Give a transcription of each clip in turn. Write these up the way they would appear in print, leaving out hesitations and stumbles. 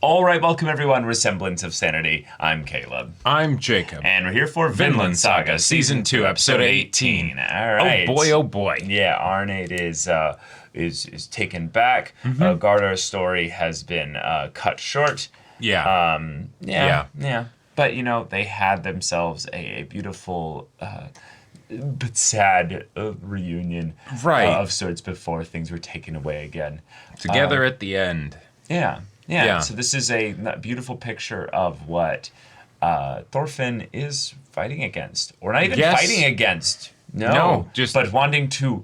All right, welcome everyone. We're Semblance of Sanity. I'm Caleb. I'm Jacob. And we're here for Vinland Saga, Season 2, Episode 18. All right. Oh boy, oh boy. Yeah, Arnade is taken back. Gardar's story has been cut short. Yeah. Yeah. But, you know, they had themselves a beautiful but sad reunion of sorts before things were taken away again. Together at the end. Yeah. So this is a beautiful picture of what Thorfinn is fighting against. Or not even fighting against. No, but wanting to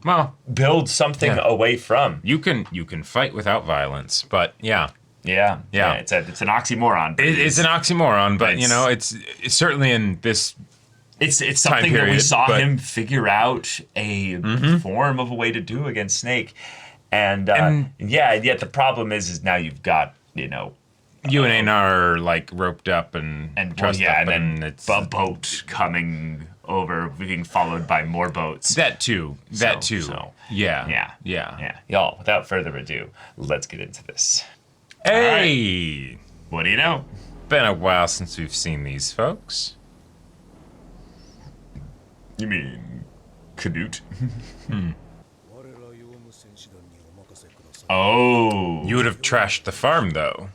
build something away from. You can fight without violence, but yeah. It's an oxymoron. It's an oxymoron, but you know, it's certainly in this. It's something period, that we saw him figure out a form of a way to do against Snake, and yet the problem is now you've got you and are like roped up and trussed up, and then it's a boat coming over, being followed by more boats. That too. Yeah. Y'all, without further ado, let's get into this. Hey, right. What do you know? Been a while since we've seen these folks. You mean Canute? Oh. You would have trashed the farm, though.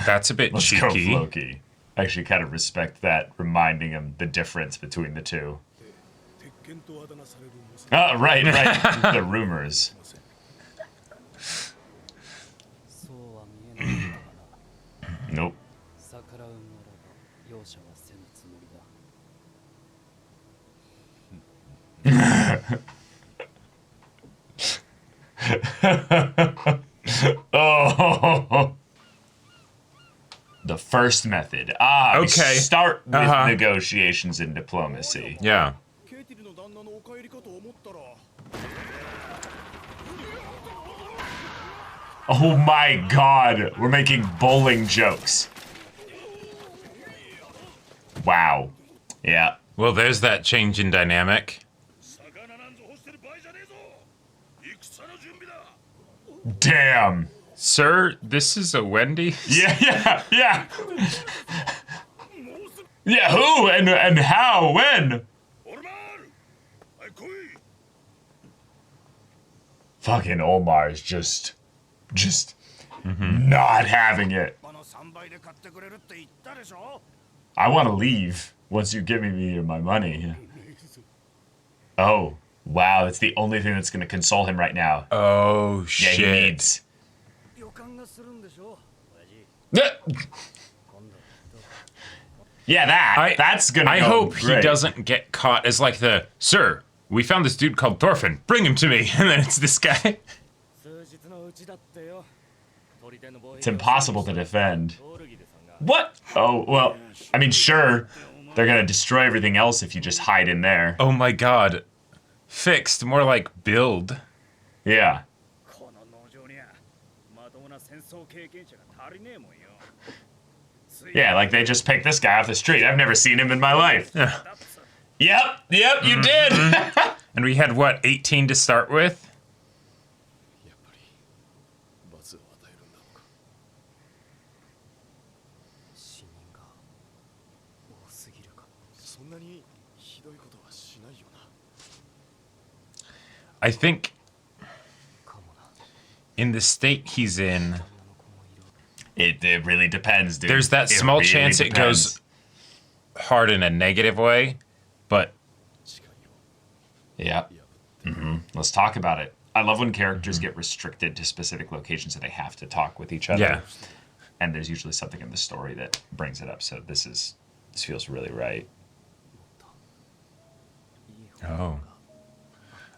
That's a bit cheeky. Let's go, Floki. I actually kind of respect that, reminding him the difference between the two. Oh, right. The rumors. Nope. Oh. The first method. Okay. We start with negotiations and diplomacy. Yeah. Oh my god, we're making bowling jokes. Wow. Yeah. Well, there's that change in dynamic. Damn. Sir, this is a Wendy? Yeah. Yeah, who and how, when? Fucking Omar's just not having it. I want to leave once you give me my money. Oh, wow, that's the only thing that's going to console him right now. Oh, shit. Yeah, he needs... Yeah, that's going to go I hope great. he doesn't get caught as like the, sir, we found this dude called Thorfinn. Bring him to me. And then it's this guy. It's impossible to defend. What? Oh, well, I mean, sure. They're going to destroy everything else if you just hide in there. Oh my god. Fixed, more like build. Yeah. Yeah, like they just picked this guy off the street. I've never seen him in my life. Yep, you did. And we had, what, 18 to start with? I think in the state he's in, it really depends, dude. There's that small chance it goes hard in a negative way, but yeah. Let's talk about it. I love when characters get restricted to specific locations that they have to talk with each other. Yeah. And there's usually something in the story that brings it up. So this feels really right. Oh.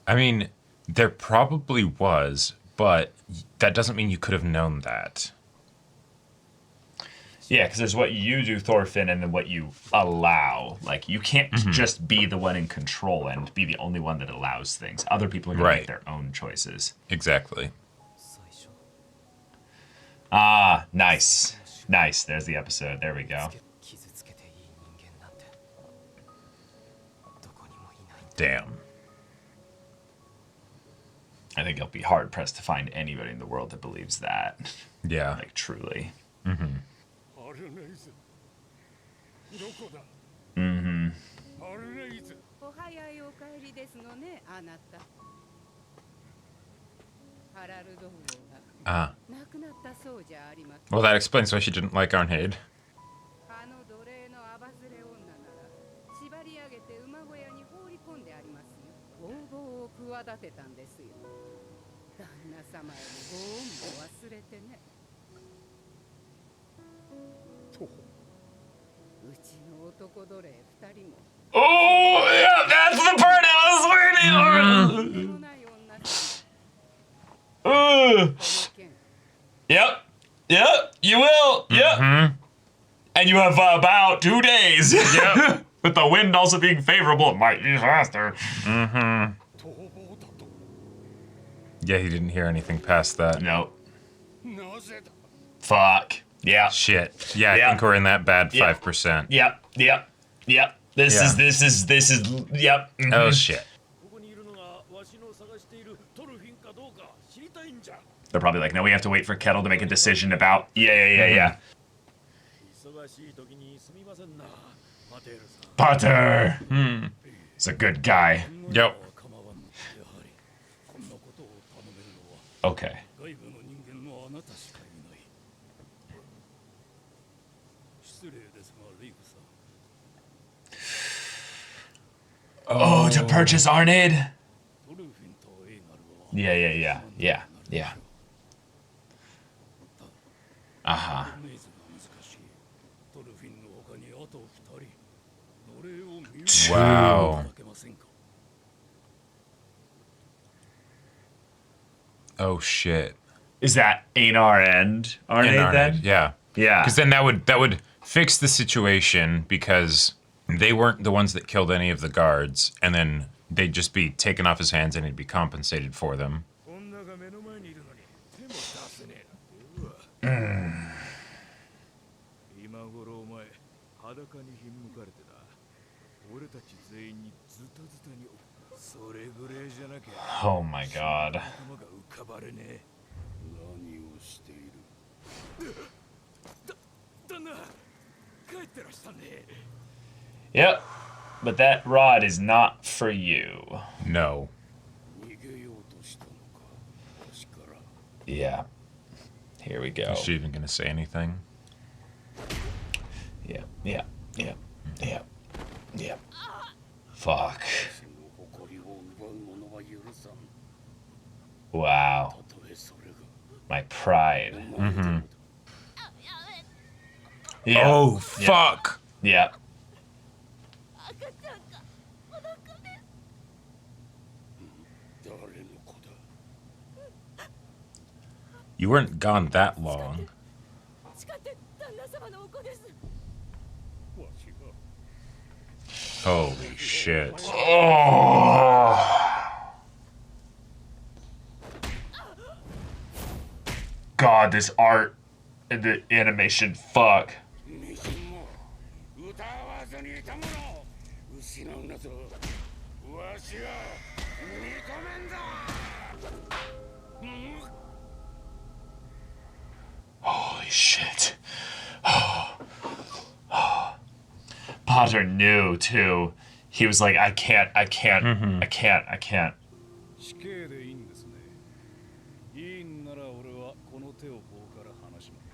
I mean, there probably was, but that doesn't mean you could have known that. Yeah, because there's what you do, Thorfinn, and then what you allow. Like, you can't just be the one in control and be the only one that allows things. Other people are going to make their own choices. Exactly. Ah, nice. Nice. There's the episode. There we go. Damn. I think it'll be hard pressed to find anybody in the world that believes that. Yeah. Like, truly. Mm-hmm. Mm-hmm. Well, that explains why she didn't like Arnheid. Oh, yeah, that's the part I was waiting for. Yep, you will. Yep. Mm-hmm. And you have about 2 days. Yep. With the wind also being favorable, it might be faster. Mm-hmm. Yeah, he didn't hear anything past that. Nope. Fuck. Yeah. Shit. Yeah, I think we're in that bad 5%. Yep. This is, yep. Mm-hmm. Oh, shit. They're probably like, no, we have to wait for Ketil to make a decision about, yeah. Potter. He's a good guy. Yep. Okay. Oh, to purchase Arnheid? Yeah. Uh-huh. Wow. Oh, shit. Is that Einar and Arnheid then? Yeah. Yeah. Because then that would fix the situation, because they weren't the ones that killed any of the guards, and then they'd just be taken off his hands and he'd be compensated for them. Oh my god. Yep, but that rod is not for you. No. Yeah. Here we go. Is she even gonna say anything? Yeah. Fuck. Wow. My pride. Mm-hmm. Yeah. Oh, fuck. Yeah. You weren't gone that long. Holy shit. Oh. God, this art and the animation, fuck. Holy shit. Potter knew too. He was like, I can't.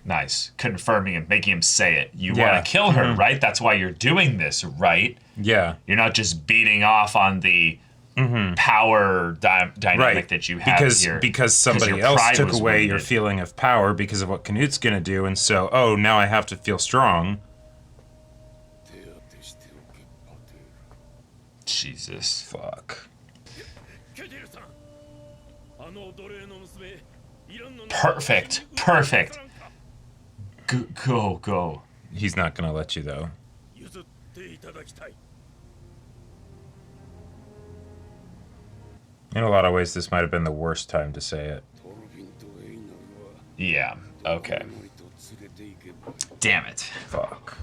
Nice. Confirming him, making him say it. You want to kill her, right? That's why you're doing this, right? Yeah. You're not just beating off on the power dynamic that you have here. Because somebody else took away your feeling of power because of what Knut's going to do, and so, oh, now I have to feel strong. Jesus. Fuck. Perfect. Go. He's not going to let you, though. In a lot of ways, this might have been the worst time to say it. Yeah, okay. Damn it. Fuck.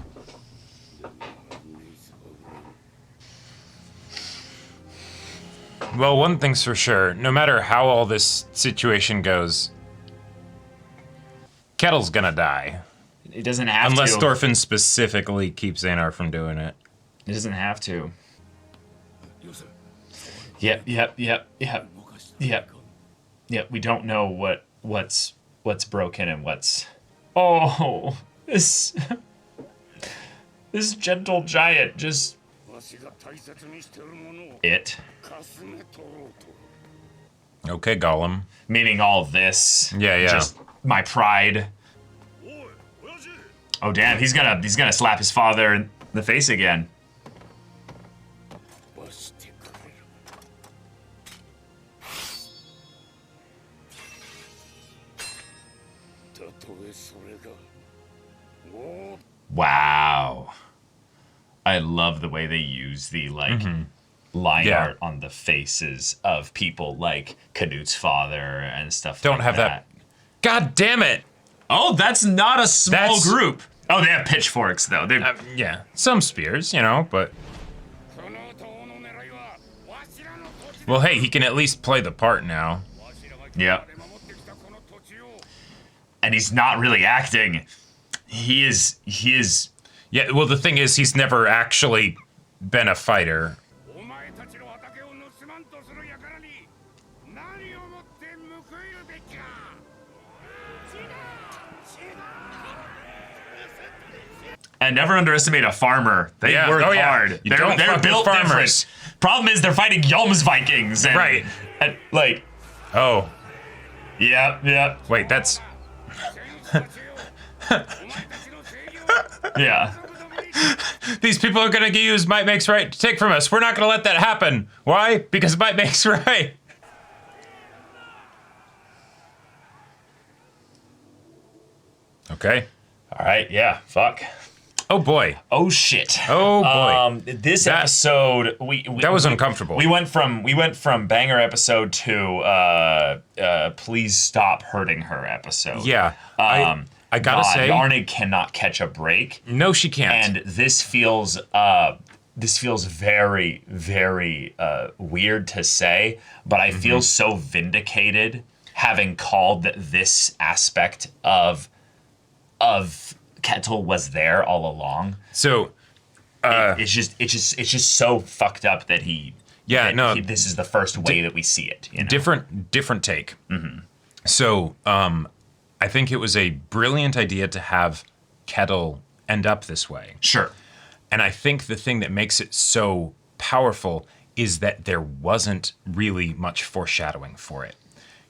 Well, one thing's for sure. No matter how all this situation goes, Ketil's gonna die. It doesn't have Unless to. Thorfinn specifically keeps Einar from doing it. It doesn't have to. Yep. We don't know what's broken and what's... Oh, this gentle giant just... It. Okay, Gollum. Meaning all this. Yeah. Just my pride. Oh damn, he's gonna slap his father in the face again. Wow. I love the way they use the line art on the faces of people like Canut's father and stuff Don't like have that. God damn it! Oh, that's not a small group. Oh, they have pitchforks though. Yeah, some spears, but... Well, hey, he can at least play the part now. Yep. And he's not really acting. He is. Yeah, well, the thing is, he's never actually been a fighter. And never underestimate a farmer. They work hard. They're built farmers. Different. Problem is, they're fighting Vikings. And, right. And, like. Oh. Yep. Wait, that's. Yeah. These people are gonna use might makes right to take from us. We're not gonna let that happen. Why? Because might makes right. Okay. All right. Yeah. Fuck. Oh boy. Oh shit. Oh boy. This episode that was uncomfortable. We went from banger episode to please stop hurting her episode. Yeah. I gotta say, Arne cannot catch a break. No, she can't. And this feels very, very weird to say, but I feel so vindicated having called that this aspect of Ketil was there all along. So it's just so fucked up that he. Yeah, no. This is the first way that we see it. Different take. Mm-hmm. So I think it was a brilliant idea to have Ketil end up this way. Sure. And I think the thing that makes it so powerful is that there wasn't really much foreshadowing for it.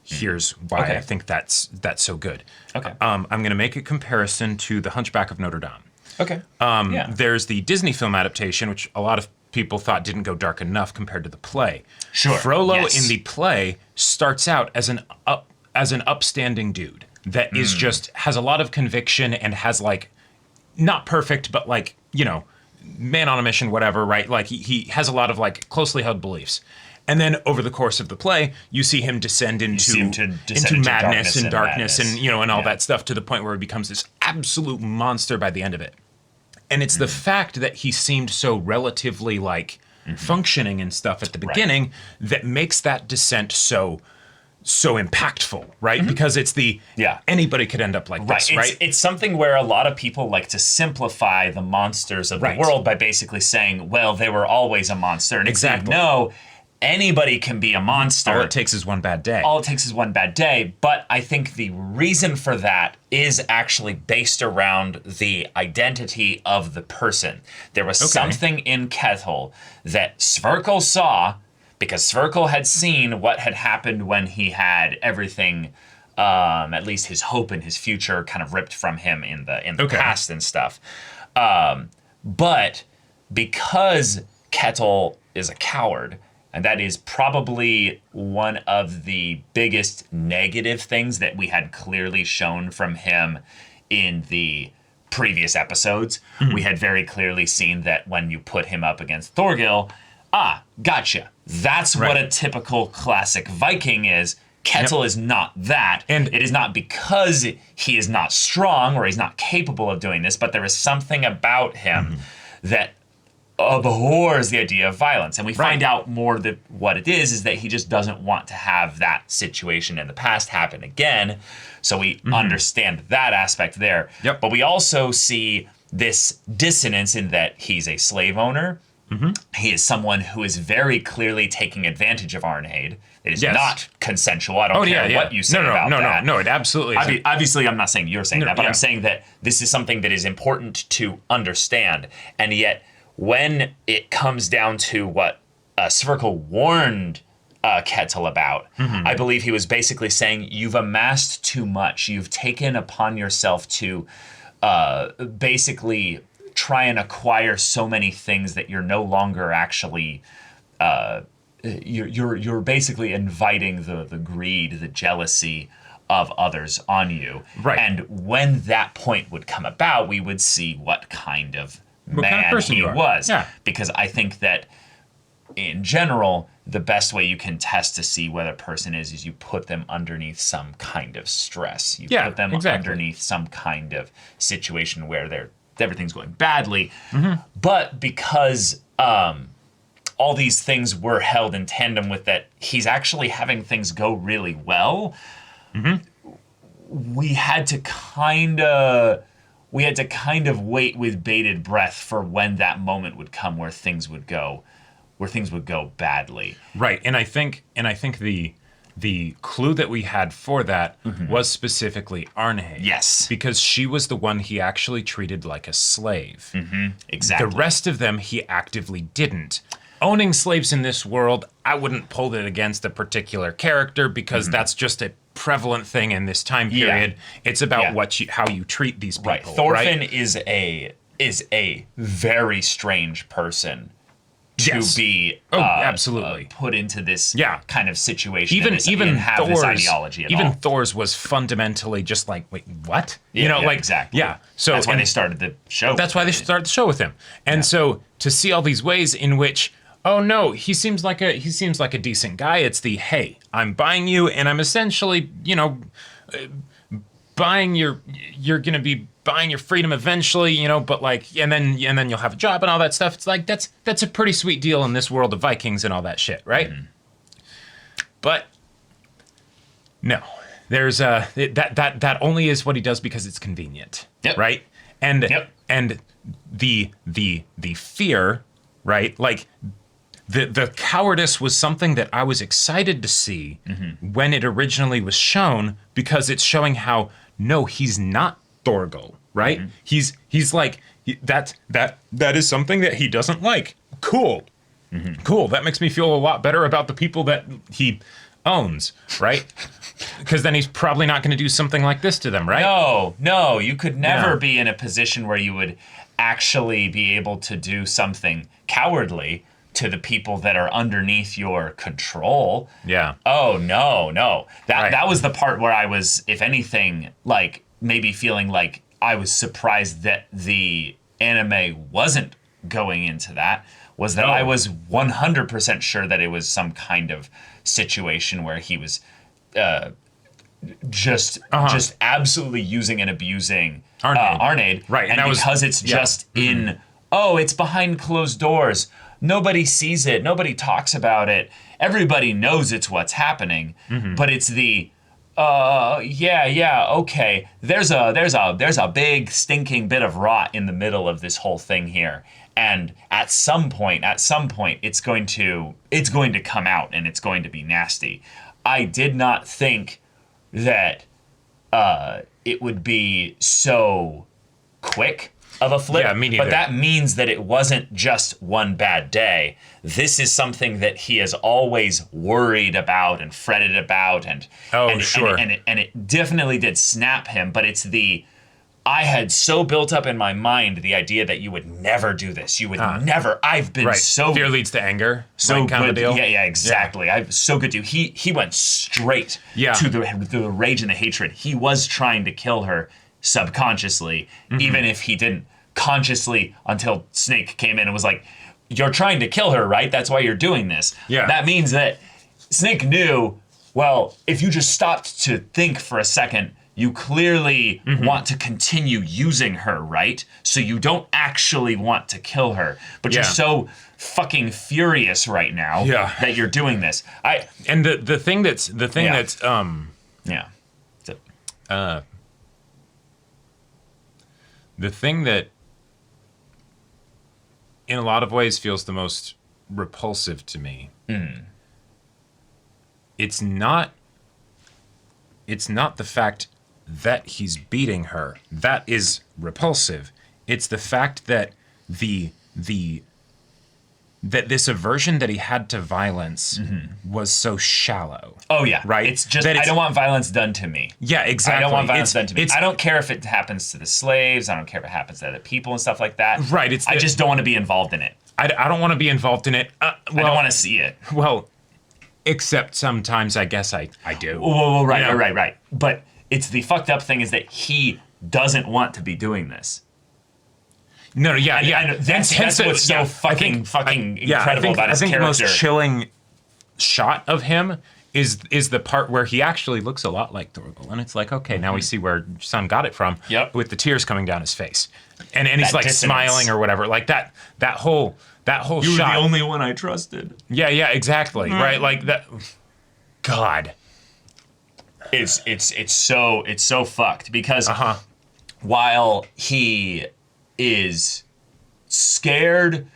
Here's why I think that's so good. Okay. I'm going to make a comparison to The Hunchback of Notre Dame. Okay. There's the Disney film adaptation, which a lot of people thought didn't go dark enough compared to the play. Sure. Frollo in the play starts out as an upstanding dude that is just has a lot of conviction and has not perfect, but man on a mission, whatever, right? Like he has a lot of closely held beliefs. And then over the course of the play, you see him descend into madness and darkness and and all that stuff to the point where he becomes this absolute monster by the end of it. And it's the fact that he seemed so relatively functioning and stuff at the beginning that makes that descent so impactful, right? Because it's anybody could end up like this, right? It's something where a lot of people like to simplify the monsters of the world by basically saying, well, they were always a monster. And exactly. No, anybody can be a monster. All it takes is one bad day. But I think the reason for that is actually based around the identity of the person. There was something in Ketil that Sverkel saw, because Sverkel had seen what had happened when he had everything, at least his hope and his future, kind of ripped from him in the past and stuff. But because Ketil is a coward, and that is probably one of the biggest negative things that we had clearly shown from him in the previous episodes. Mm-hmm. We had very clearly seen that when you put him up against Thorgil, gotcha. That's what a typical classic Viking is. Ketil is not that. And it is not because he is not strong or he's not capable of doing this, but there is something about him that abhors the idea of violence. And we find out more that what it is that he just doesn't want to have that situation in the past happen again. So we understand that aspect there. Yep. But we also see this dissonance in that he's a slave owner. He is someone who is very clearly taking advantage of Arnheid. It is not consensual. I don't care what you say about that. No, it absolutely isn't. Obviously, I'm not saying you're saying that, but I'm saying that this is something that is important to understand. And yet, when it comes down to what Sverkel warned Ketil about, I believe he was basically saying, you've amassed too much. You've taken upon yourself to basically try and acquire so many things that you're no longer actually you're basically inviting the greed, the jealousy of others on you. Right. And when that point would come about, we would see what kind of person he you are. was. Yeah. Because I think that in general, the best way you can test to see whether a person is you put them underneath some kind of stress. You put them underneath some kind of situation where everything's going badly. But because all these things were held in tandem with that he's actually having things go really well, we had to kind of wait with bated breath for when that moment would come where things would go badly. Right. And I think the clue that we had for that was specifically Arnheid. Yes. Because she was the one he actually treated like a slave. Exactly. The rest of them he actively didn't. Owning slaves in this world, I wouldn't pull it against a particular character because that's just a prevalent thing in this time period. It's about how you treat these people. Right. Thorfinn is a very strange person to be absolutely put into this kind of situation. Even have Thor's this ideology at all. Thor's was fundamentally just like, wait, what? Exactly. Yeah. So that's why they started the show. That's why they started the show with him. And so to see all these ways in which, oh no, he seems like a decent guy. It's the, hey, I'm buying you, and I'm essentially, you're gonna be buying your freedom eventually, but like, and then you'll have a job and all that stuff. It's like that's a pretty sweet deal in this world of Vikings and all that shit, right? But no, there's that only is what he does because it's convenient, right? And and the fear, right? Like the cowardice was something that I was excited to see when it originally was shown, because it's showing how no, he's not Thorgal, right? He's like that is something that he doesn't like. Cool. Cool. That makes me feel a lot better about the people that he owns, right? Because then he's probably not going to do something like this to them, right? No, you could never be in a position where you would actually be able to do something cowardly to the people that are underneath your control. Yeah. Oh, no. That was the part where I was, if anything, like maybe feeling like I was surprised that the anime wasn't going into that, was that I was 100% sure that it was some kind of situation where he was just absolutely using and abusing Arnheid. Right. And because it's just it's behind closed doors. Nobody sees it. Nobody talks about it. Everybody knows it's what's happening, but it's the okay. There's a big stinking bit of rot in the middle of this whole thing here, and at some point, it's going to come out, and it's going to be nasty. I did not think that it would be so quick of a flip. Yeah, me neither. But that means that it wasn't just one bad day. This is something that he has always worried about and fretted about, and it definitely did snap him. But it's I had so built up in my mind the idea that you would never do this. You would never. I've been so fear leads to anger. So kind of deal. Yeah, exactly. I'm so good to he went straight to the rage and the hatred. He was trying to kill her subconsciously, even if he didn't consciously, until Snake came in and was like, you're trying to kill her, right? That's why you're doing this. Yeah. That means that Snake knew, well, if you just stopped to think for a second, you clearly want to continue using her, right? So you don't actually want to kill her, but you're so fucking furious right now that you're doing this. The thing that's the thing that in a lot of ways feels the most repulsive to me. It's not the fact that he's beating her. That is repulsive. It's the fact that that this aversion that he had to violence was so shallow. Oh yeah. Right? It's just, I don't want violence done to me. Yeah, exactly. I don't want violence done to me. I don't care if it happens to the slaves. I don't care if it happens to other people and stuff like that. Right. I just don't want to be involved in it. I don't want to be involved in it. I don't want to see it. Well, except sometimes I guess I do. Well, right. But it's the fucked up thing is that he doesn't want to be doing this. No, yeah. That's what's so fucking incredible about his character. I think the most chilling shot of him is the part where he actually looks a lot like Thorgal, and it's like, okay, now we see where Son got it from. Yep. With the tears coming down his face, and he's like smiling or whatever, like that whole shot. You were the only one I trusted. Yeah, exactly. Right, like that. God, it's so fucked because while he is scared,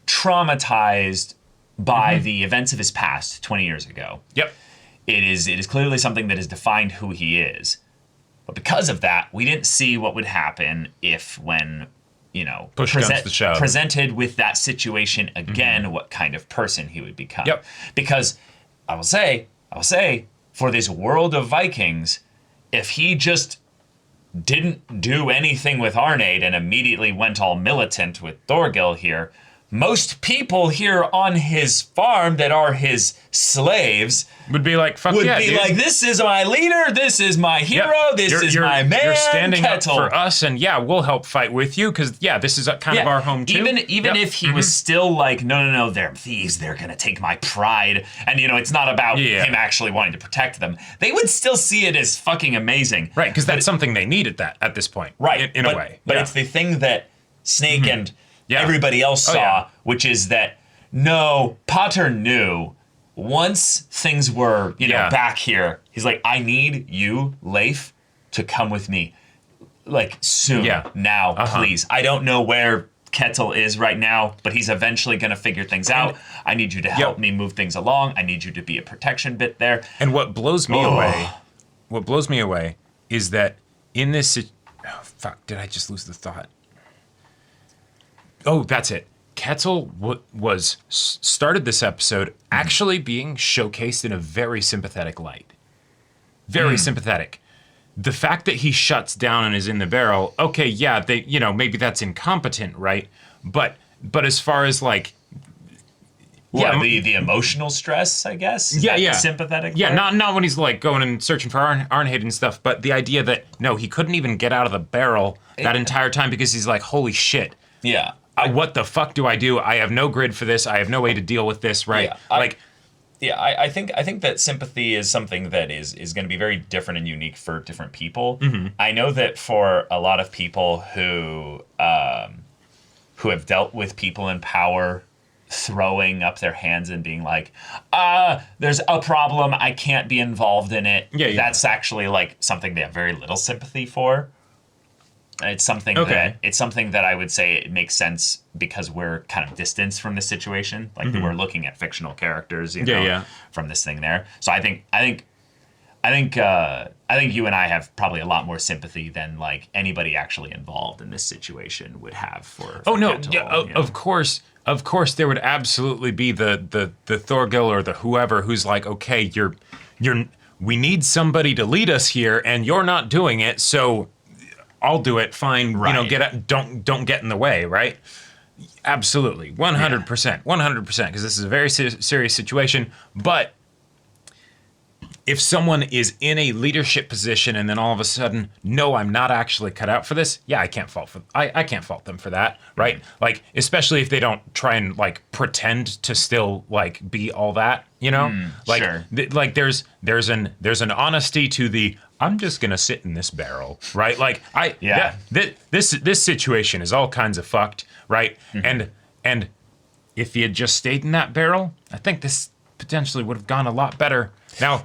traumatized by the events of his past 20 years ago. Yep. It is clearly something that has defined who he is. But because of that, we didn't see what would happen when, push comes to shove, presented with that situation again, what kind of person he would become. Yep. Because I will say, for this world of Vikings, if he just didn't do anything with Arnheid and immediately went all militant with Thorgil here, most people here on his farm that are his slaves would be like, fuck yeah, dude. Like, this is my leader, this is my hero, this is my man, you're standing Ketil. up for us, and we'll help fight with you, because this is kind of our home too. Even if he was still like, no, they're thieves, they're gonna take my pride, and it's not about him actually wanting to protect them, they would still see it as fucking amazing. Right, because that's something they need at this point. Right. In a way. But it's the thing that Snake and everybody else saw, which is that, no, Potter knew once things were, back here, he's like, I need you, Leif, to come with me. Like, soon. Now, please. I don't know where Ketil is right now, but he's eventually going to figure things out. I need you to help me move things along. I need you to be a protection bit there. And what blows me away is that in this... Oh, fuck, did I just lose the thought? Oh, that's it. Ketil started this episode actually being showcased in a very sympathetic light. Very sympathetic. The fact that he shuts down and is in the barrel, okay, maybe that's incompetent, right? But as far as like... the emotional stress, I guess? The sympathetic part? Not when he's like going and searching for Arnheid and stuff, but the idea that, no, he couldn't even get out of the barrel that entire time because he's like, holy shit. Yeah. What the fuck do? I have no grid for this. I have no way to deal with this, right? I think that sympathy is something that is going to be very different and unique for different people. I know that for a lot of people who have dealt with people in power throwing up their hands and being like, there's a problem, I can't be involved in it. That's actually like something they have very little sympathy for. It's something that I would say it makes sense because we're kind of distanced from this situation. Like we're looking at fictional characters, from this thing there. So I think you and I have probably a lot more sympathy than like anybody actually involved in this situation would have for Ketil, of course there would absolutely be the Thorgil or the whoever who's like, okay, we need somebody to lead us here and you're not doing it, so I'll do it, fine, right. Don't get in the way, right? Absolutely, 100%, because this is a very serious situation. But if someone is in a leadership position and then all of a sudden, no, I'm not actually cut out for this, I can't fault them for that, right? Like, especially if they don't try and like pretend to still like be all that, you know? Sure. Like there's an honesty to the I'm just gonna sit in this barrel, right? Like this situation is all kinds of fucked, right? And if he had just stayed in that barrel, I think this potentially would have gone a lot better. Now,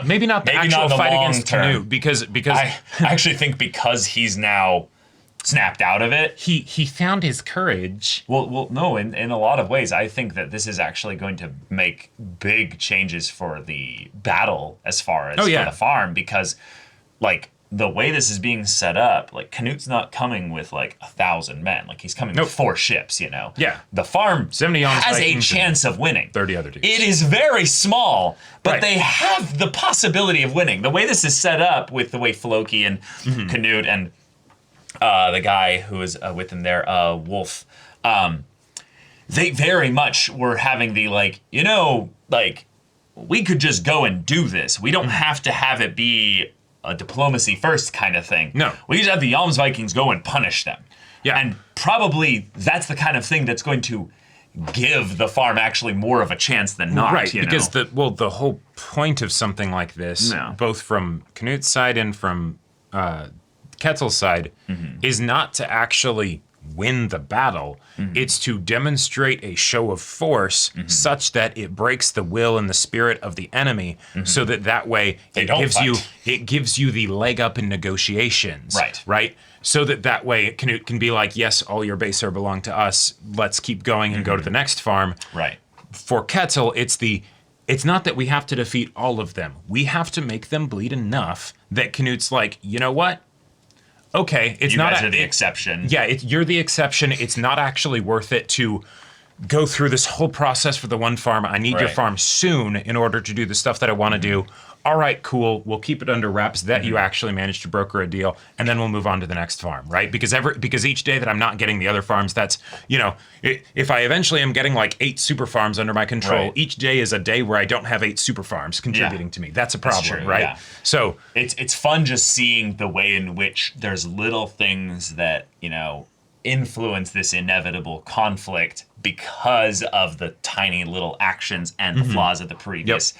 maybe not the actual fight against Canute, because I actually think because he's now snapped out of it, he found his courage. Well, no, in a lot of ways, I think that this is actually going to make big changes for the battle as far as for the farm, because like the way this is being set up, like Canute's not coming with like 1,000 men, like he's coming with 4 ships, you know. Yeah, the farm 70 has a chance of winning. 30 other dudes. It is very small, but they have the possibility of winning. The way this is set up with the way Floki and Canute and the guy who is with him there, Wolf, they very much were having the like, you know, like we could just go and do this. We don't have to have it be a diplomacy first kind of thing. No. We just have the Jomsvikings go and punish them. Yeah. And probably that's the kind of thing that's going to give the farm actually more of a chance than not. Right, you because know? the whole point of something like this, both from Canute's side and from Ketil's side, is not to actually win the battle. It's to demonstrate a show of force such that it breaks the will and the spirit of the enemy, so that way it gives you the leg up in negotiations. Right. So that way Canute can be like, yes, all your base belong to us. Let's keep going and go to the next farm. Right. For Ketil, it's not that we have to defeat all of them. We have to make them bleed enough that Canute's like, you know what? Okay, it's not. You guys are the exception. Yeah, you're the exception. It's not actually worth it to go through this whole process for the one farm. I need your farm soon in order to do the stuff that I want to do. All right, cool. We'll keep it under wraps that you actually managed to broker a deal, and then we'll move on to the next farm, right? Because each day that I'm not getting the other farms, that's, you know, if I eventually am getting like 8 super farms under my control, each day is a day where I don't have 8 super farms contributing to me. That's a problem, that's true, right? Yeah. So it's fun just seeing the way in which there's little things that, you know, influence this inevitable conflict because of the tiny little actions and the flaws of the previous.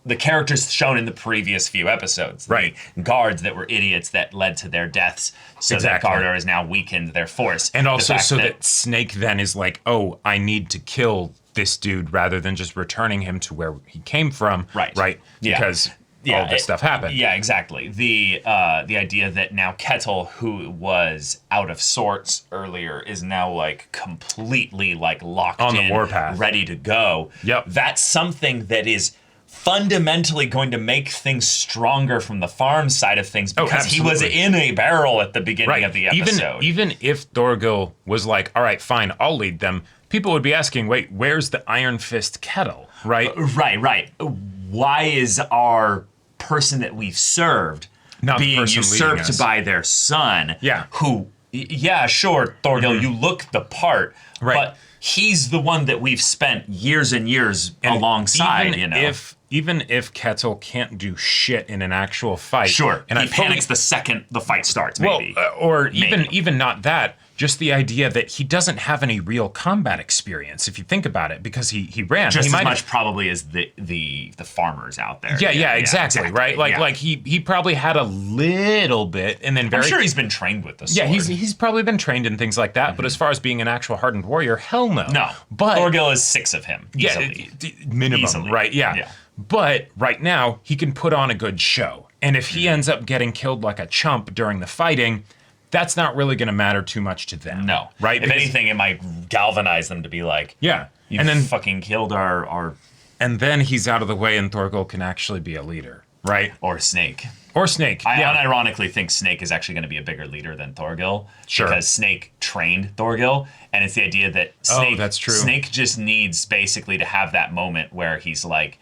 The characters shown in the previous few episodes. Right. The guards that were idiots that led to their deaths. So that Gardar has now weakened their force. And also so that Snake then is like, oh, I need to kill this dude rather than just returning him to where he came from. Right. Because all this stuff happened. Yeah, exactly. The idea that now Ketil, who was out of sorts earlier, is now like completely like locked on in, the warpath, ready to go. Yep. That's something that is fundamentally going to make things stronger from the farm side of things, because he was in a barrel at the beginning of the episode. Even if Thorgil was like, all right, fine, I'll lead them, people would be asking, wait, where's the Iron Fist Ketil, right? Right. Why is our person that we've served not being usurped by their son? Yeah. Who, sure, Thorgil, you look the part, but he's the one that we've spent years and years alongside, you know. Even if Ketil can't do shit in an actual fight. Sure, and he panics the second the fight starts, maybe. Or even not that, just the idea that he doesn't have any real combat experience, if you think about it, because he ran. Just as much probably as the farmers out there. Yeah, exactly, right? Like he probably had a little bit, and then I'm sure he's been trained with the sword. Yeah, he's probably been trained in things like that, but as far as being an actual hardened warrior, hell no. No, but Thorgil is 6 of him, easily. Minimum, right? Yeah. But right now, he can put on a good show. And if he ends up getting killed like a chump during the fighting, that's not really going to matter too much to them. No. Right? If anything, it might galvanize them to be like, yeah. You and then fucking killed our... And then he's out of the way and Thorgil can actually be a leader, right? Or Snake. I unironically think Snake is actually going to be a bigger leader than Thorgil. Sure. Because Snake trained Thorgil, and it's the idea that Snake, that's true. Snake just needs basically to have that moment where he's like,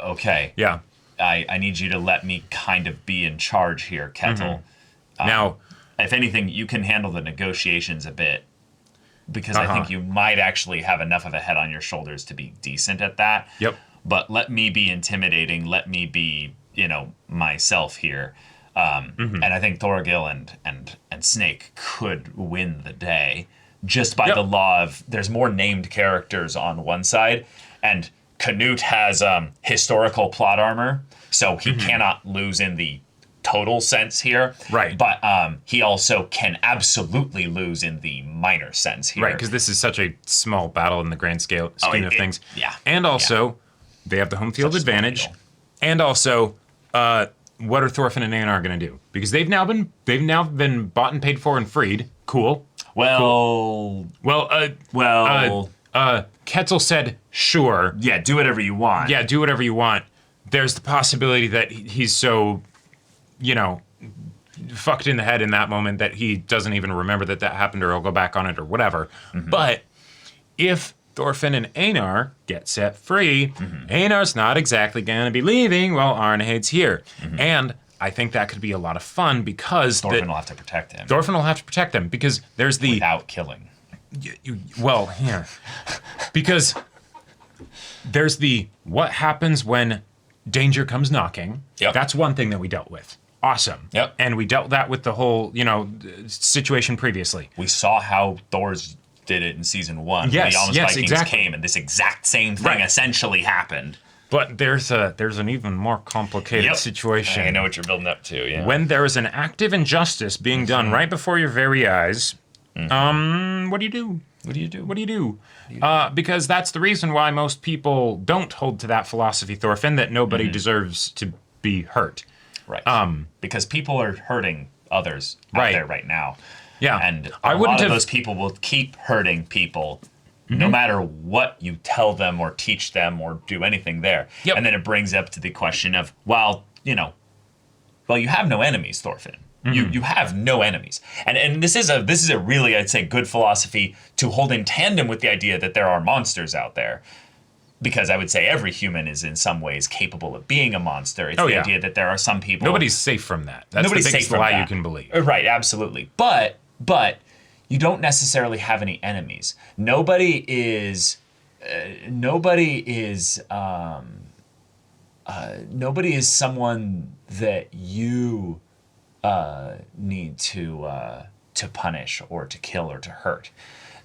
okay. Yeah. I need you to let me kind of be in charge here, Ketil. Now, if anything, you can handle the negotiations a bit, because I think you might actually have enough of a head on your shoulders to be decent at that. Yep. But let me be intimidating. Let me be, myself here. And I think Thorgil and Snake could win the day just by the law of there's more named characters on one side, and Canute has historical plot armor, so he cannot lose in the total sense here. Right. But he also can absolutely lose in the minor sense here. Right, because this is such a small battle in the grand scheme of things. Yeah. And also, they have the home field advantage. And also, what are Thorfinn and Einar going to do? Because they've now been bought and paid for and freed. Cool. Well, Ketil said, sure. Yeah, do whatever you want. Yeah, do whatever you want. There's the possibility that he's so, fucked in the head in that moment that he doesn't even remember that happened, or he'll go back on it or whatever. But if Thorfinn and Einar get set free, Einar's not exactly going to be leaving while Arnheid's here. And I think that could be a lot of fun because Thorfinn will have to protect him. Thorfinn will have to protect them because there's the... Without killing. Yeah. Because there's the what happens when danger comes knocking. Yep. That's one thing that we dealt with. Awesome. Yep. And we dealt that with the whole, situation previously. We saw how Thor's did it in season 1. Yes, the Almas Vikings exactly. came, and this exact same thing essentially happened. But there's an even more complicated situation. I know what you're building up to, yeah. When there is an active injustice being done right before your very eyes, what do you do? What do you do? What do you do? Because that's the reason why most people don't hold to that philosophy, Thorfinn, that nobody deserves to be hurt. Right. Because people are hurting others out there right now. Yeah. And a lot of those people will keep hurting people no matter what you tell them or teach them or do anything there. Yep. And then it brings up to the question of, you have no enemies, Thorfinn. You have no enemies. And this is a really, I'd say, good philosophy to hold in tandem with the idea that there are monsters out there. Because I would say every human is in some ways capable of being a monster. It's the idea that there are some people... Nobody's safe from that. That's the biggest lie you can believe. Right, absolutely. But you don't necessarily have any enemies. Nobody is someone that you need to punish or to kill or to hurt.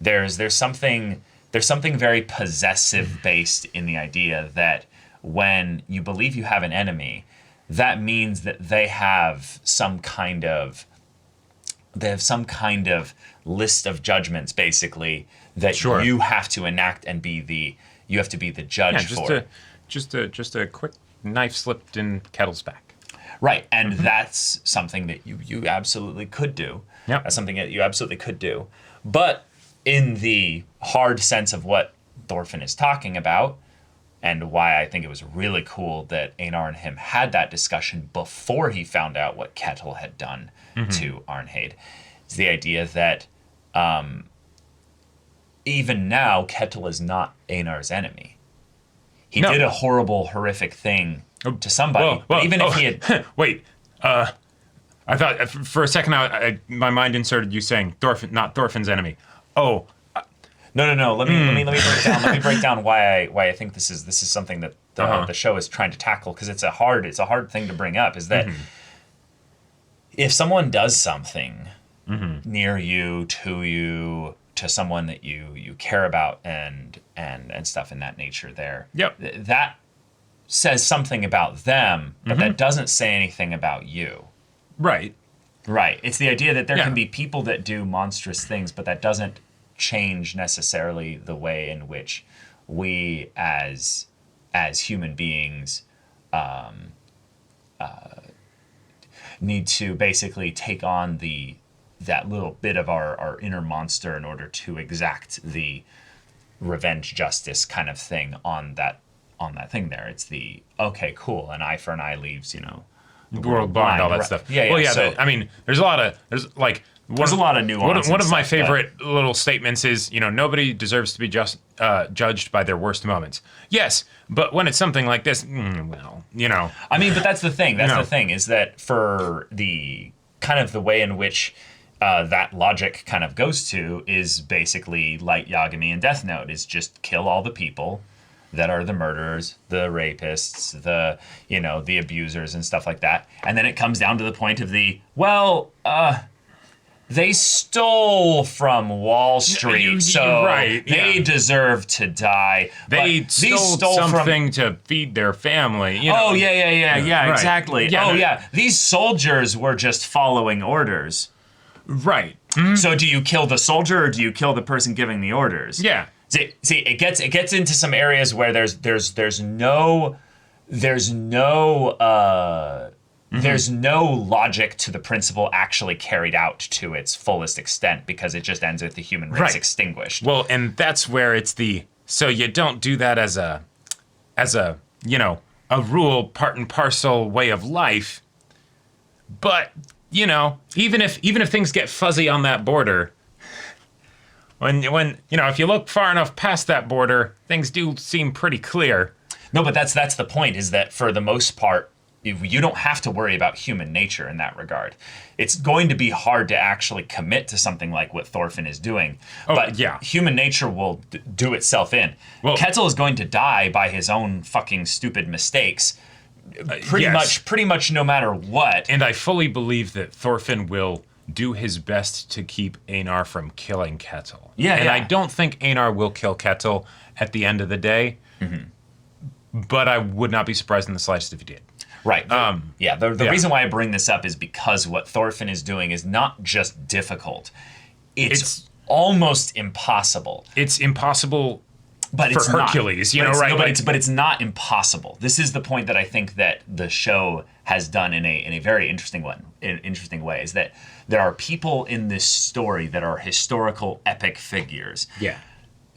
There's something very possessive based in the idea that when you believe you have an enemy, that means that they have some kind of list of judgments, basically, that you have to enact and you have to be the judge for. Just a quick knife slipped in Ketil's back. Right, and that's something that you absolutely could do. Yep. That's something that you absolutely could do. But in the hard sense of what Thorfinn is talking about, and why I think it was really cool that Einar and him had that discussion before he found out what Ketil had done to Arnheid, is the idea that even now, Ketil is not Einar's enemy. He did a horrible, horrific thing to somebody. But even if he had... Wait, I thought for a second my mind inserted you saying not Thorfinn's enemy. Oh, no. Let me break down. Let me break down why I think this is something that the show is trying to tackle, because it's a hard thing to bring up. Is that if someone does something near you, to you, to someone that you care about, and stuff in that nature, that says something about them, but that doesn't say anything about you. Right. Right. It's the idea that there can be people that do monstrous things, but that doesn't change necessarily the way in which we as human beings need to basically take on that little bit of our inner monster in order to exact the revenge justice kind of thing on that thing there. It's the, okay, cool, an eye for an eye leaves, the world blind, all that stuff. Yeah. Well, yeah. So, there's a lot of nuance. One of my stuff, favorite little statements is, nobody deserves to be judged by their worst moments. Yes, but when it's something like this, I mean, but that's the thing. That's the thing, is that for the kind of the way in which that logic kind of goes to is basically Light Yagami and Death Note, is just kill all the people that are the murderers, the rapists, the abusers and stuff like that. And then it comes down to the point of They stole from Wall Street, so they deserve to die. They stole something to feed their family. You know? Oh, yeah, exactly. Yeah, These soldiers were just following orders. Right. So do you kill the soldier or do you kill the person giving the orders? Yeah. See, it gets into some areas where there's no logic to the principle actually carried out to its fullest extent, because it just ends with the human race extinguished. Well, and that's where it's so you don't do that as a a rule, part and parcel way of life. But, even if things get fuzzy on that border, when if you look far enough past that border, things do seem pretty clear. No, but that's the point, is that for the most part, you don't have to worry about human nature in that regard. It's going to be hard to actually commit to something like what Thorfinn is doing. But human nature will do itself in. Well, Ketil is going to die by his own fucking stupid mistakes. Pretty much no matter what. And I fully believe that Thorfinn will do his best to keep Einar from killing Ketil. And I don't think Einar will kill Ketil at the end of the day. But I would not be surprised in the slightest if he did. Right. The reason why I bring this up is because what Thorfinn is doing is not just difficult. It's almost impossible. It's impossible but for it's Hercules, not. But it's not impossible. This is the point that I think that the show has done in a very interesting way, is that there are people in this story that are historical epic figures. Yeah.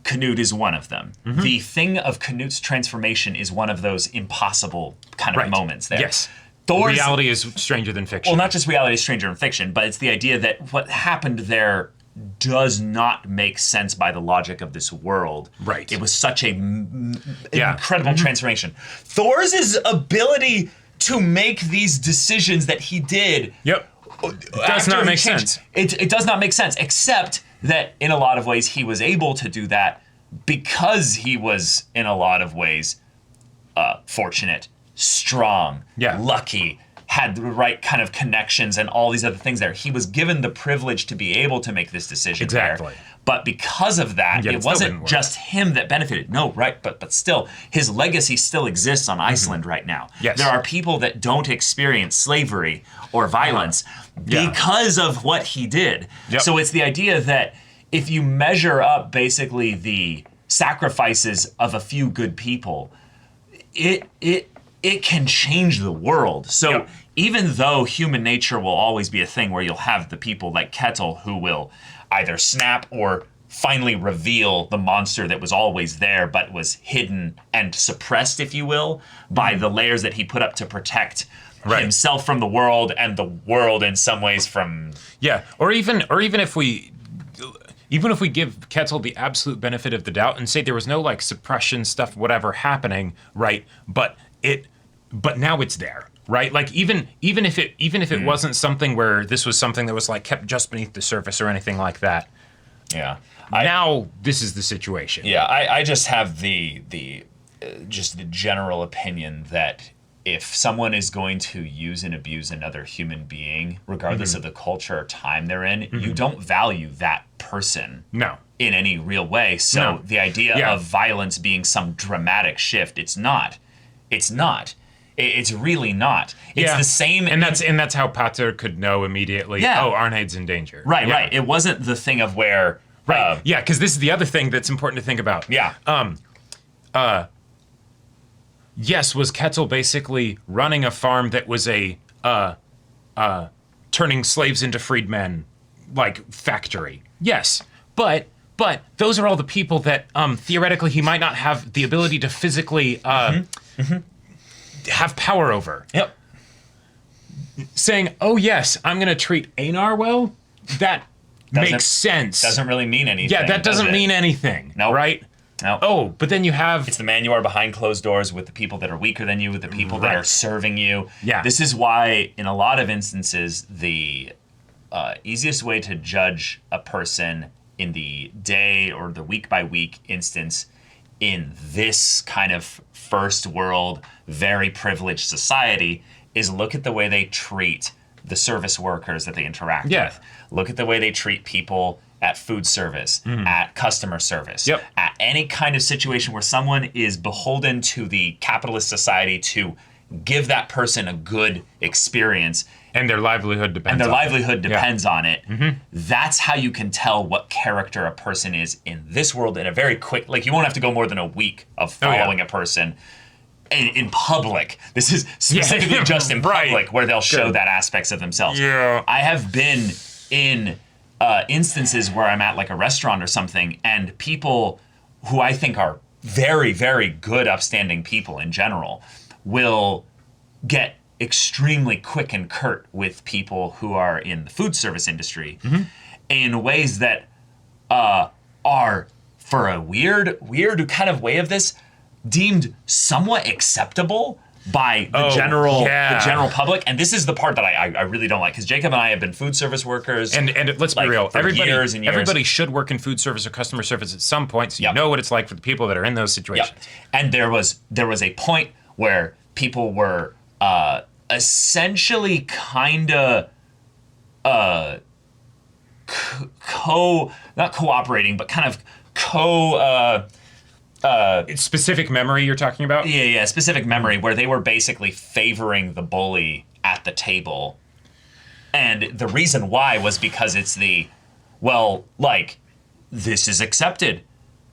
Canute is one of them. The thing of Canute's transformation is one of those impossible kind of moments there. Yes. Reality is stranger than fiction. Well, not just reality is stranger than fiction, but it's the idea that what happened there does not make sense by the logic of this world. Right. It was such a incredible transformation. Thor's ability to make these decisions that he did. Does not make sense. It does not make sense, except that in a lot of ways he was able to do that because he was in a lot of ways fortunate, strong, lucky, had the right kind of connections and all these other things there. He was given the privilege to be able to make this decision there. But because of that, it wasn't just him that benefited. No, right, but still, his legacy still exists on Iceland right now. There are people that don't experience slavery or violence because of what he did. So it's the idea that if you measure up basically the sacrifices of a few good people, it can change the world. So even though human nature will always be a thing where you'll have the people like Ketil who will either snap or finally reveal the monster that was always there but was hidden and suppressed, if you will, by the layers that he put up to protect himself from the world, and the world in some ways from... Or even if we give Ketil the absolute benefit of the doubt and say there was no like suppression stuff, whatever happening, right? But now it's there, right? Like even if it wasn't something where this was something that was like kept just beneath the surface or anything like that. Now this is the situation. I just have the general opinion that if someone is going to use and abuse another human being, regardless of the culture or time they're in, you don't value that person in any real way. So the idea of violence being some dramatic shift, it's not. It's really not. It's the same. And that's how Pater could know immediately, Arnheid's in danger. Right. It wasn't the thing of where... because this is the other thing that's important to think about. Yes, was Ketil basically running a farm that was a turning slaves into freedmen, like, factory? Yes, but those are all the people that theoretically he might not have the ability to physically have power over. Saying, oh yes, I'm going to treat Einar well, that makes sense. Doesn't really mean anything. That doesn't mean anything, right? No. Oh, but then you have... It's the man you are behind closed doors with the people that are weaker than you, with the people that are serving you. Yeah. This is why, in a lot of instances, the easiest way to judge a person in the day or the week-by-week instance in this kind of first world, very privileged society is look at the way they treat the service workers that they interact with. Look at the way they treat people at food service, at customer service, at any kind of situation where someone is beholden to the capitalist society to give that person a good experience. And their livelihood depends on it. That's how you can tell what character a person is in this world in a very quick, like you won't have to go more than a week of following a person in public. This is specifically just in public where they'll show that aspects of themselves. Yeah. I have been in instances where I'm at like a restaurant or something and people who I think are very, very good, upstanding people in general will get extremely quick and curt with people who are in the food service industry in ways that are, for a weird kind of way of this, deemed somewhat acceptable by the general public. And this is the part that I really don't like, because Jacob and I have been food service workers. And let's be real, years and years. Everybody should work in food service or customer service at some point, so you know what it's like for the people that are in those situations. And there was a point where people were essentially kind of not cooperating, but kind of specific memory you're talking about? Yeah, specific memory, where they were basically favoring the bully at the table. And the reason why was because it's this is accepted.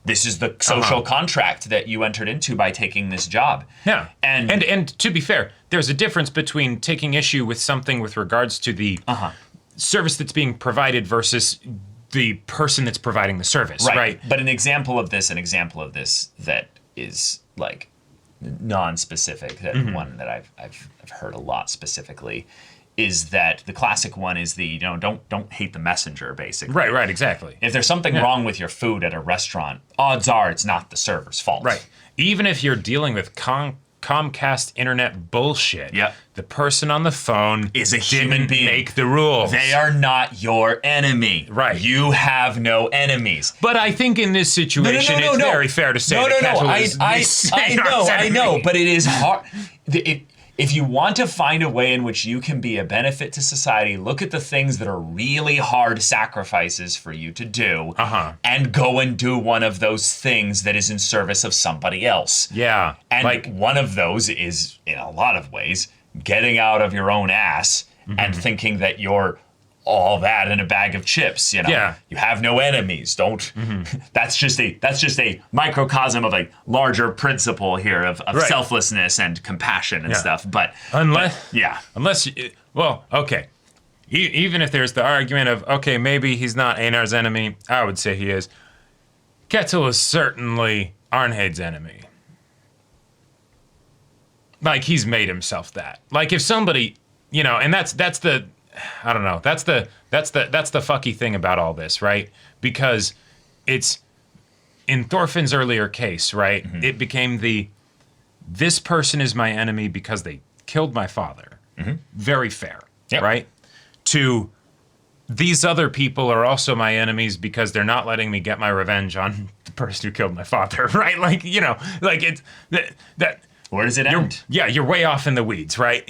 This is the social contract that you entered into by taking this job. Yeah. And to be fair, there's a difference between taking issue with something with regards to the service that's being provided versus the person that's providing the service, right? But an example of this that is like non-specific, that one that I've heard a lot specifically, is that the classic one is the, don't hate the messenger, basically. Right, exactly. If there's something wrong with your food at a restaurant, odds are it's not the server's fault. Right. Even if you're dealing with Comcast internet bullshit, the person on the phone is a human being. Make the rules. They are not your enemy. Right. You have no enemies. But I think in this situation, it's very fair to say that Ketil is I know, but it is hard. If you want to find a way in which you can be a benefit to society, look at the things that are really hard sacrifices for you to do, and go and do one of those things that is in service of somebody else. Yeah. And one of those is, in a lot of ways, getting out of your own ass and thinking that you're all that in a bag of chips. You have no enemies. Don't. That's just a microcosm of a larger principle here of selflessness and compassion and stuff. But even if there's the argument of maybe he's not Einar's enemy, I would say he is. Ketil is certainly Arnheid's enemy. Like, he's made himself that. Like, if somebody, and that's the. I don't know. That's the fucky thing about all this, right? Because it's in Thorfinn's earlier case, right? It became this person is my enemy because they killed my father. Very fair, right? To these other people are also my enemies because they're not letting me get my revenge on the person who killed my father, right? Like, it's that. Where does it end? You're way off in the weeds, right?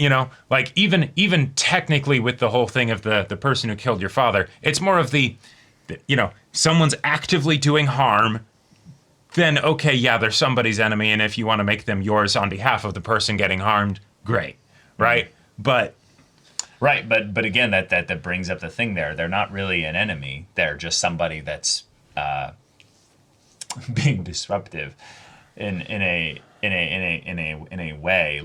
Like even technically with the whole thing of the person who killed your father, it's more of the someone's actively doing harm, then they're somebody's enemy, and if you want to make them yours on behalf of the person getting harmed, great, right? But again, that brings up the thing there. They're not really an enemy. They're just somebody that's being disruptive in a way.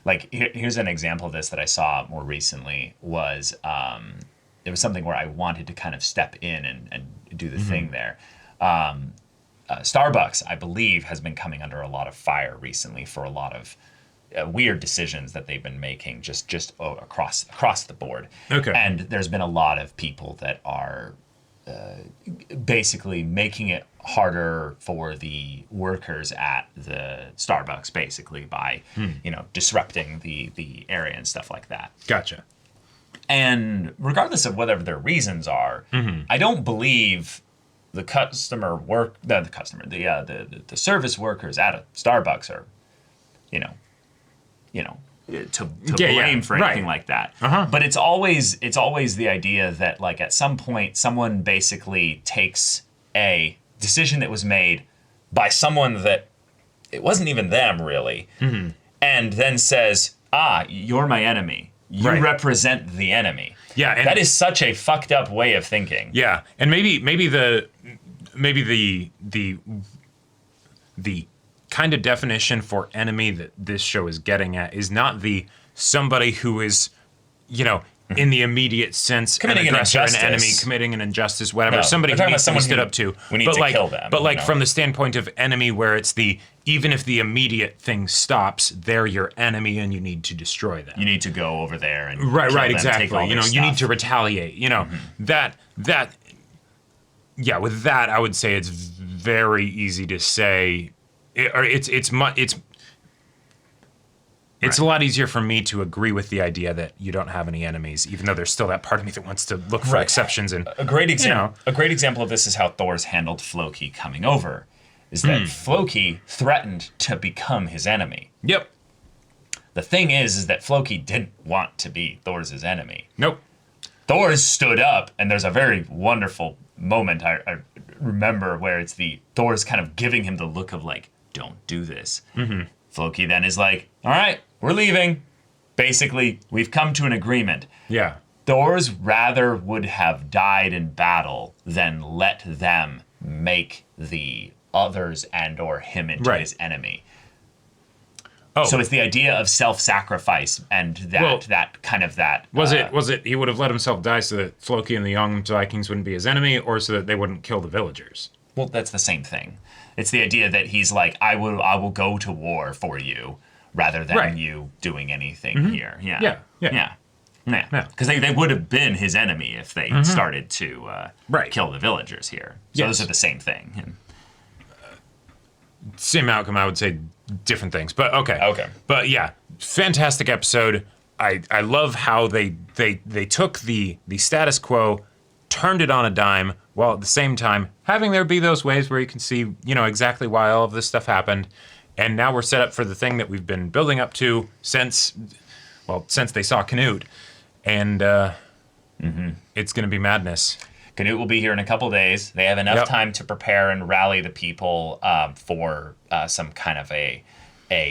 Like here's an example of this that I saw more recently. Was it was something where I wanted to kind of step in and do the thing there. Starbucks, I believe, has been coming under a lot of fire recently for a lot of weird decisions that they've been making just across the board. And there's been a lot of people that are basically making it harder for the workers at the Starbucks, basically by disrupting the area and stuff like that. Gotcha. And regardless of whatever their reasons are, I don't believe the service workers at a Starbucks are blame for anything like that. But it's always the idea that like at some point someone basically takes a decision that was made by someone that it wasn't even them really, and then says, you're my enemy. You represent the enemy. Yeah, and that is such a fucked up way of thinking. Yeah, and maybe the kind of definition for enemy that this show is getting at is not the somebody who is, in the immediate sense, committing an aggressor, an enemy, committing an injustice, whatever. No, somebody who needs to be stood who up to. We need to kill them. But from the standpoint of enemy, where it's even if the immediate thing stops, they're your enemy and you need to destroy them. You need to go over there and right, kill them, exactly. take all their You need to retaliate. That. Yeah, with that, I would say it's very easy to say, it's a lot easier for me to agree with the idea that you don't have any enemies, even though there's still that part of me that wants to look for exceptions. And a great example of this is how Thor's handled Floki coming over, is that Floki threatened to become his enemy. Yep. The thing is that Floki didn't want to be Thor's enemy. Nope. Thor stood up, and there's a very wonderful moment I remember where it's Thor's kind of giving him the look of like, don't do this. Floki then is like, all right, we're leaving. Basically, we've come to an agreement. Yeah. Thor's rather would have died in battle than let them make the others and or him into his enemy. Oh. So it's the idea of self-sacrifice and that kind of that. Was it he would have let himself die so that Floki and the young Vikings wouldn't be his enemy, or so that they wouldn't kill the villagers? Well, that's the same thing. It's the idea that he's like, I will go to war for you rather than you doing anything here. Yeah. Because they would have been his enemy if they started to kill the villagers here. So those are the same thing. Same outcome, I would say different things. But okay. But yeah, fantastic episode. I love how they took the status quo, turned it on a dime, while at the same time having there be those ways where you can see, exactly why all of this stuff happened. And now we're set up for the thing that we've been building up to since they saw Canute. And it's going to be madness. Canute will be here in a couple days. They have enough time to prepare and rally the people for some kind of a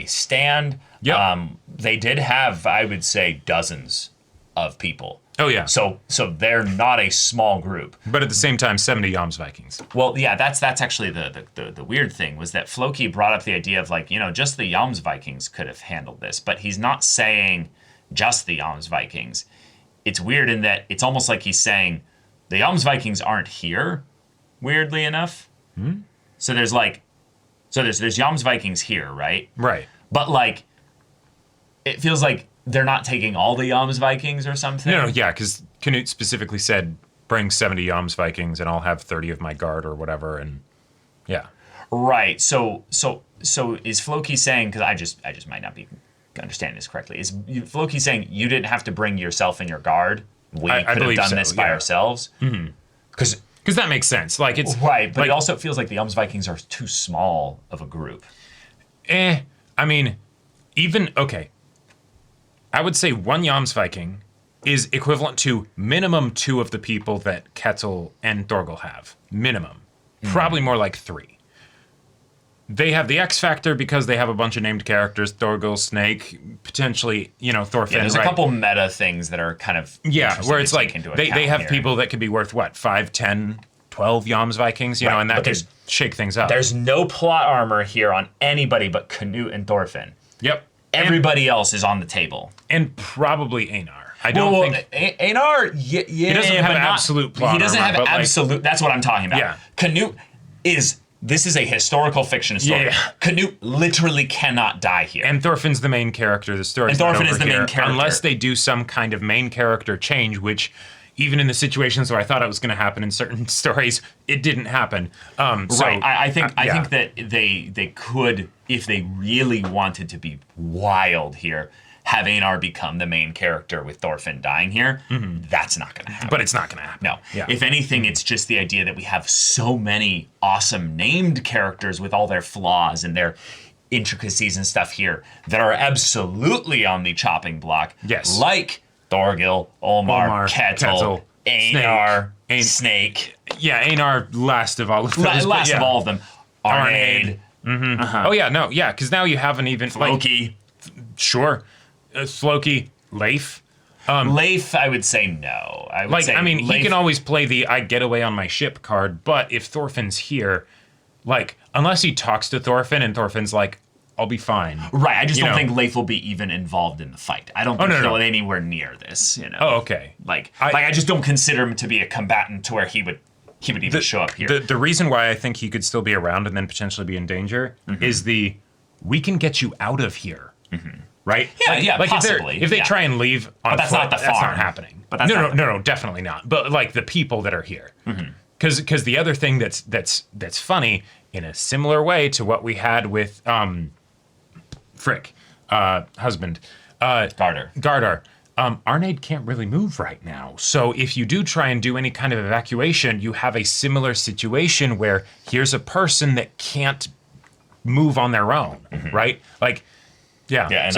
stand. They did have, I would say, dozens of people. Oh, yeah. So they're not a small group. But at the same time, 70 Yams Vikings. Well, yeah, that's actually the weird thing, was that Floki brought up the idea of like, just the Yams Vikings could have handled this. But he's not saying just the Yams Vikings. It's weird in that it's almost like he's saying the Yams Vikings aren't here, weirdly enough. So there's Yams Vikings here, right? Right. But like, it feels like they're not taking all the Yams Vikings or something. No, yeah, because Canute specifically said, bring 70 Yams Vikings and I'll have 30 of my guard or whatever, and yeah. Right. So is Floki saying, because I just might not be understanding this correctly, is Floki saying you didn't have to bring yourself and your guard? We could have done this by ourselves? Because that makes sense. Like it's right, but it also feels like the Yams Vikings are too small of a group. I mean, I would say one Yams Viking is equivalent to minimum 2 of the people that Ketil and Thorgal have. Minimum. Probably more like 3. They have the X factor because they have a bunch of named characters: Thorgal, Snake, potentially, Thorfinn. Yeah, there's a couple meta things that are kind of where it's like they have people that could be worth 5, 10, 12 Yams Vikings, and that could shake things up. There's no plot armor here on anybody but Canute and Thorfinn. Yep. Everybody else is on the table. And probably Einar. I don't think... Einar, yeah, he doesn't have absolute plot armor. He doesn't have absolute... That's what I'm talking about. Yeah. Canute is... This is a historical fiction story. Yeah. Canute literally cannot die here. And Thorfinn's the main character. The story's not over here, unless they do some kind of main character change, which... Even in the situations where I thought it was going to happen in certain stories, it didn't happen. Right. I think that they could, if they really wanted to be wild here, have Einar become the main character with Thorfinn dying here. That's not going to happen. But it's not going to happen. No. Yeah. If anything, it's just the idea that we have so many awesome named characters with all their flaws and their intricacies and stuff here that are absolutely on the chopping block. Yes. Like Thorgil, Olmar, Ketil, Einar, Snake. Yeah, Einar, last of all of those. Last of all of them. Arnaid. Mm-hmm. Oh, yeah, no, yeah, because now you have an even... Floki. Sure. Floki. Leif. Leif, I would say no. Leif, he can always play the I get away on my ship card, but if Thorfinn's here, unless he talks to Thorfinn and Thorfinn's like, I'll be fine. Right, I just don't think Leif will be even involved in the fight. I don't think he'll anywhere near this, Oh, okay. I just don't consider him to be a combatant to where he would even show up here. The reason why I think he could still be around and then potentially be in danger is we can get you out of here. Mm-hmm. Right? Yeah, possibly. If they try and leave on that's foot, not the farm. That's not happening. But no, definitely not. But the people that are here, because the other thing that's funny in a similar way to what we had with husband Gardar. Arnaid can't really move right now. So if you do try and do any kind of evacuation, you have a similar situation where here's a person that can't move on their own, right? Yeah, and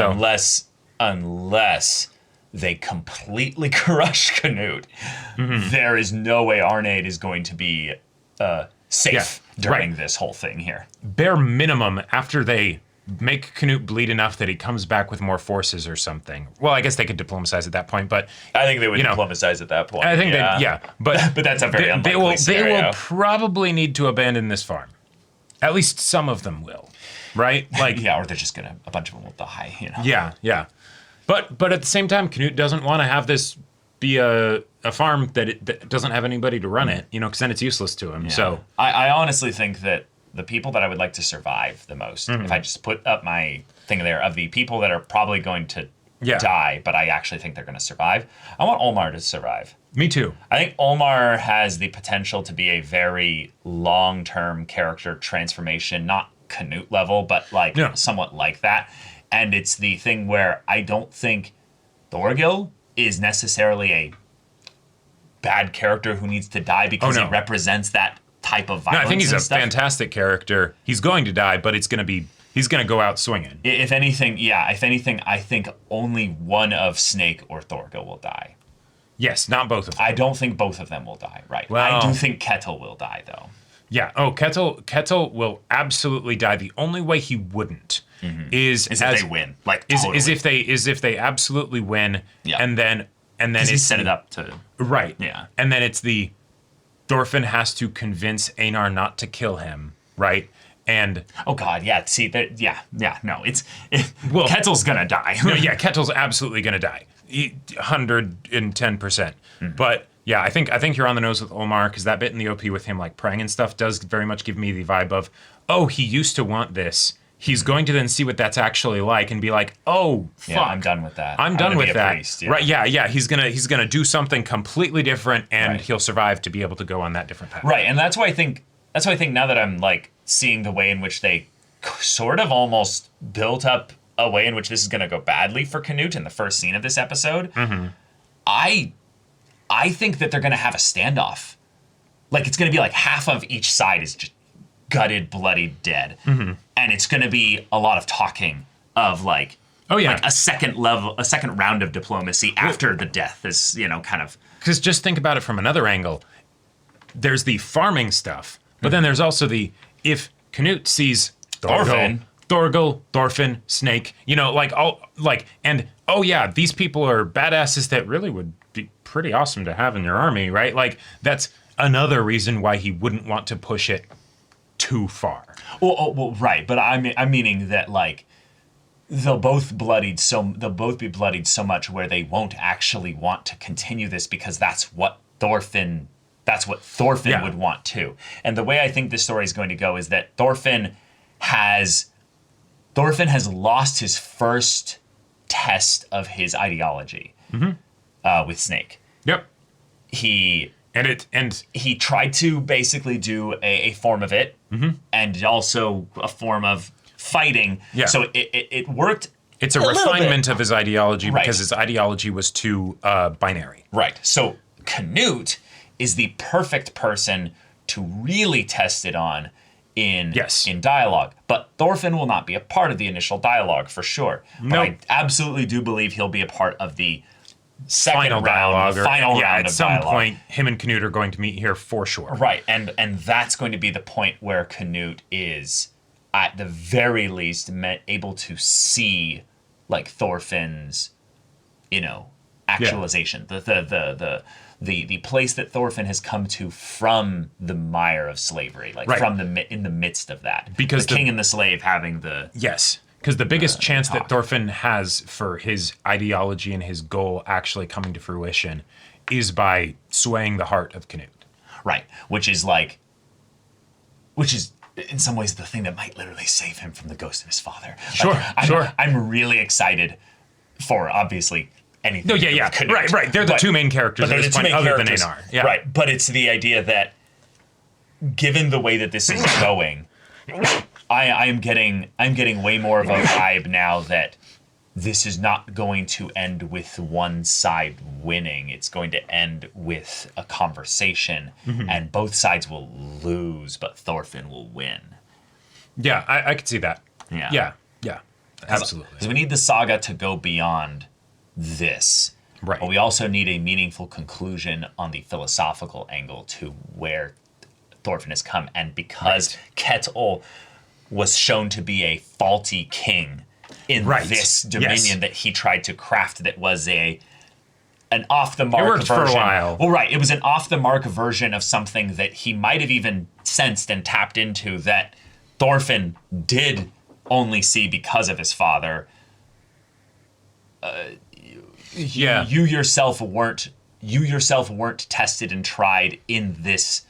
unless they completely crush Canute, there is no way Arnaid is going to be safe during this whole thing here. Bare minimum, after they make Canute bleed enough that he comes back with more forces or something. Well, I guess they could diplomatize at that point, but... I think they would diplomatize at that point. I think but that's a very unlikely scenario. They will probably need to abandon this farm. At least some of them will. Right? Or they're just a bunch of them will die, Yeah. But at the same time, Canute doesn't want to have this be a farm that doesn't have anybody to run it, because then it's useless to him. Yeah. So I honestly think that the people that I would like to survive the most, if I just put up my thing there, of the people that are probably going to die, but I actually think they're going to survive, I want Olmar to survive. Me too. I think Olmar has the potential to be a very long-term character transformation, not Canute level, but somewhat like that. And it's the thing where I don't think Thorgil is necessarily a bad character who needs to die because he represents that type of violence. No, I think he's a fantastic character. He's going to die, but he's going to go out swinging. If anything, I think only one of Snake or Thorgil will die. Yes, not both of them. I don't think both of them will die, right? Well, I do think Ketil will die, though. Yeah. Oh, Ketil will absolutely die. The only way he wouldn't is if they win. Is if they absolutely win. Yeah. And then it's set it up to right. Yeah. And then it's Thorfinn has to convince Einar not to kill him, right? And oh god, yeah. See that? Yeah. No, Ketil's gonna die. No, yeah, Ketil's absolutely gonna die, 110%. But yeah, I think you're on the nose with Olmar, because that bit in the OP with him praying and stuff does very much give me the vibe of, oh, he used to want this. He's going to then see what that's actually like and be like, oh, fuck. Yeah, I'm done with that. I'm done with that. Priest, yeah. Right? Yeah. He's gonna do something completely different, and he'll survive to be able to go on that different path. Right, and that's why I think now that I'm seeing the way in which they sort of almost built up a way in which this is gonna go badly for Canute in the first scene of this episode. I think that they're going to have a standoff. It's going to be half of each side is just gutted, bloody, dead. And it's going to be a lot of talking of a second round of diplomacy after the death is, kind of. Because just think about it from another angle. There's the farming stuff, but then there's also if Canute sees Thorfinn, Snake, these people are badasses that really would be pretty awesome to have in your army, right? That's another reason why he wouldn't want to push it too far. Well, right, but I'm meaning that they'll both be bloodied so much where they won't actually want to continue this, because that's what Thorfinn would want too. And the way I think this story is going to go is that Thorfinn has lost his first test of his ideology with Snake. Yep. He tried to basically do a form of it, and also a form of fighting. Yeah. So it worked. It's a refinement of his ideology, because his ideology was too binary. Right. So Canute is the perfect person to really test it on in dialogue. But Thorfinn will not be a part of the initial dialogue for sure. But I absolutely do believe he'll be a part of the final round of dialogue. At some point, him and Canute are going to meet here for sure. Right, and that's going to be the point where Canute is, at the very least, able to see like Thorfinn's, actualization. The place that Thorfinn has come to from the mire of slavery, from in the midst of that. Because the king and the slave having the because the biggest chance that Thorfinn has for his ideology and his goal actually coming to fruition is by swaying the heart of Canute. Right, which is in some ways the thing that might literally save him from the ghost of his father. Sure. I'm really excited for, obviously, anything. No, yeah. Right. They're the two main characters at this point, other than Einar. Yeah. Right, but it's the idea that, given the way that this is going, I'm getting way more of a vibe now that this is not going to end with one side winning. It's going to end with a conversation, and both sides will lose, but Thorfinn will win. Yeah, I could see that. Yeah, absolutely. Because we need the saga to go beyond this. Right. But we also need a meaningful conclusion on the philosophical angle to where Thorfinn has come. And because Ketil was shown to be a faulty king in this dominion that he tried to craft, that was an off-the-mark version. It worked for a while. Well, right. It was an off-the-mark version of something that he might have even sensed and tapped into that Thorfinn did only see because of his father. You yourself weren't tested and tried in this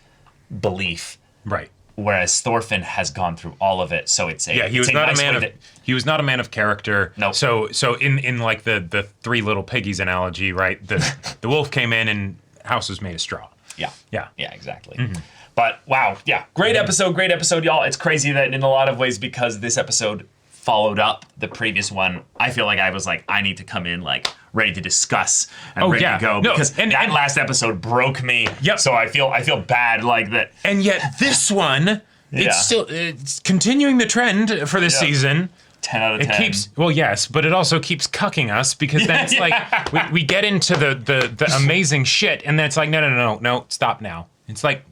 belief. Right. Whereas Thorfinn has gone through all of it, so it's a he was not a man of he was not a man of character. No. So in like the Three Little Piggies analogy, right? The wolf came in and house was made of straw. Yeah, exactly. But wow, great episode, y'all. It's crazy that in a lot of ways, because this episode followed up the previous one, I feel like I was like, I need to come in like ready to discuss and ready to go, because that last episode broke me. Yep. So I feel bad like that. And yet this one, it's continuing the trend for this season. 10 out of 10. It keeps, but it also keeps cucking us, because then it's like we get into the amazing shit, and then it's like, no, stop now. It's like,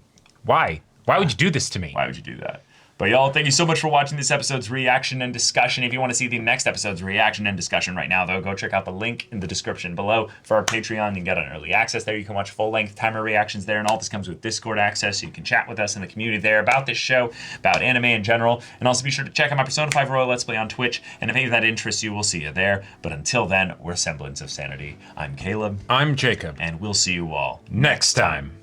why? Why would you do this to me? Why would you do that? But y'all, thank you so much for watching this episode's reaction and discussion. If you want to see the next episode's reaction and discussion right now, though, go check out the link in the description below for our Patreon. You can get an early access there. You can watch full-length timer reactions there, and all this comes with Discord access, so you can chat with us in the community there about this show, about anime in general. And also be sure to check out my Persona 5 Royal Let's Play on Twitch, and if any of that interests you, we'll see you there. But until then, we're Semblance of Sanity. I'm Caleb. I'm Jacob. And we'll see you all next time.